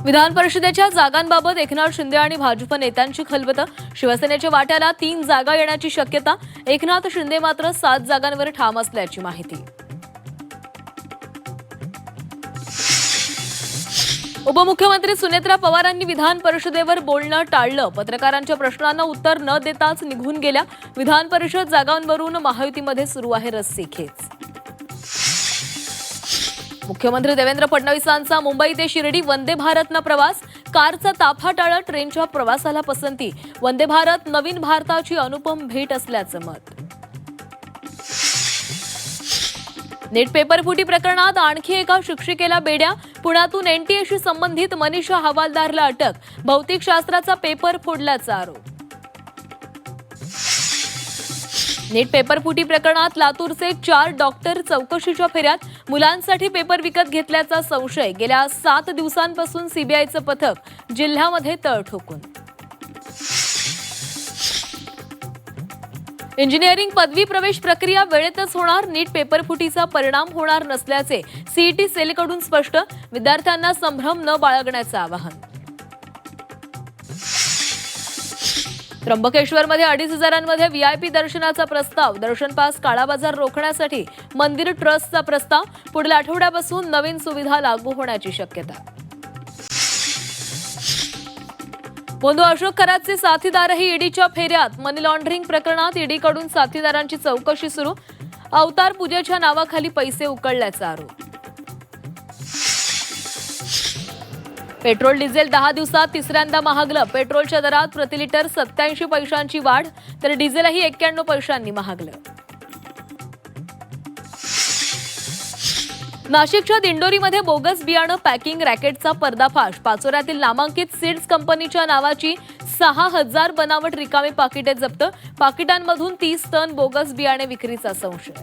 विधान परिषदेच्या जागांबाबत एकनाथ शिंदे आणि भाजप नेत्यांची खलबतं. शिवसेनेच्या वाट्याला 3 जागा येण्याची शक्यता. एकनाथ शिंदे मात्र 7 जागांवर ठाम असल्याची माहिती. उपमुख्यमंत्री सुनेत्रा पवारांनी विधान परिषदेवर बोलणं टाळलं. पत्रकारांच्या प्रश्नांना उत्तर न देताच निघून गेल्या. विधान परिषद जागांवरून महायुतीमध्ये सुरू आहे रस्सीखेच. मुख्यमंत्री देवेंद्र फडणवीसांचा मुंबई ते शिर्डी वंदे भारतनं प्रवास. कारचा ताफा टाळत ट्रेनच्या प्रवासाला पसंती. वंदे भारत नवीन भारताची अनुपम भेट असल्याचं मत. नीट पेपर फुटी प्रकरणात आणखी एका शिक्षिकेला बेड्या. पुण्यातून एनटीएशी संबंधित मनीषा हवालदारला अटक. भौतिकशास्त्राचा पेपर फोडल्याचा आरोप. नीट पेपर फुटी प्रकरणात लातूरचे 4 डॉक्टर चौकशीच्या फेऱ्यात. मुलांसाठी पेपर विकत घेतल्याचा संशय. गेल्या 7 दिवसांपासून सीबीआयचं पथक जिल्ह्यामध्ये तळ ठोकून. इंजिनिअरिंग पदवी प्रवेश प्रक्रिया वेळेतच होणार. नीट पेपर फुटीचा परिणाम होणार नसल्याचे सीईटी सेलकडून स्पष्ट. विद्यार्थ्यांना संभ्रम न बाळगण्याचं आवाहन. त्र्यंबकेश्वरमध्ये 2,500 व्हीआयपी दर्शनाचा प्रस्ताव. दर्शन पास काळाबाजार रोखण्यासाठी मंदिर ट्रस्टचा प्रस्ताव. पुढील आठवड्यापासून नवीन सुविधा लागू होण्याची शक्यता. बोंधू अशोक खरातचे साथीदारही ईडीच्या फेऱ्यात. मनी लॉन्ड्रिंग प्रकरणात ईडीकडून साथीदारांची चौकशी सुरू. अवतार पूजेच्या नावाखाली पैसे उकळल्याचा आरोप. पेट्रोल डिझेल 10 दिवसात तिसऱ्यांदा महागलं. पेट्रोलच्या दरात प्रतिलिटर 87 पैशांची वाढ, तर डिझेलही 91 पैशांनी महागलं. नाशिकच्या दिंडोरीमध्ये बोगस बियाणं पॅकिंग रॅकेटचा पर्दाफाश. पाचोऱ्यातील नामांकित सीड्स कंपनीच्या नावाची 6,000 बनावट रिकामी पाकिटे जप्त. पाकिटांमधून 30 टन बोगस बियाणे विक्रीचा संशय.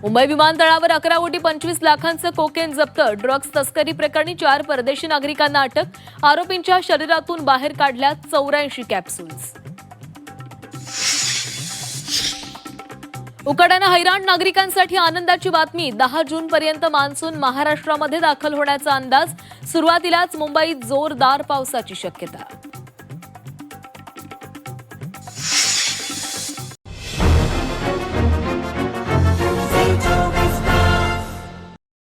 मुंबई विमानतळावर 11 कोटी 25 लाखांचं कोकेन जप्त. ड्रग्ज तस्करी प्रकरणी 4 परदेशी नागरिकांना अटक. आरोपींच्या शरीरातून बाहेर काढल्या 84 कॅप्सूल्स. उकाड्यानं हैराण नागरिकांसाठी आनंदाची बातमी. 10 जूनपर्यंत मान्सून महाराष्ट्रामध्ये दाखल होण्याचा अंदाज. सुरुवातीलाच मुंबईत जोरदार पावसाची शक्यता.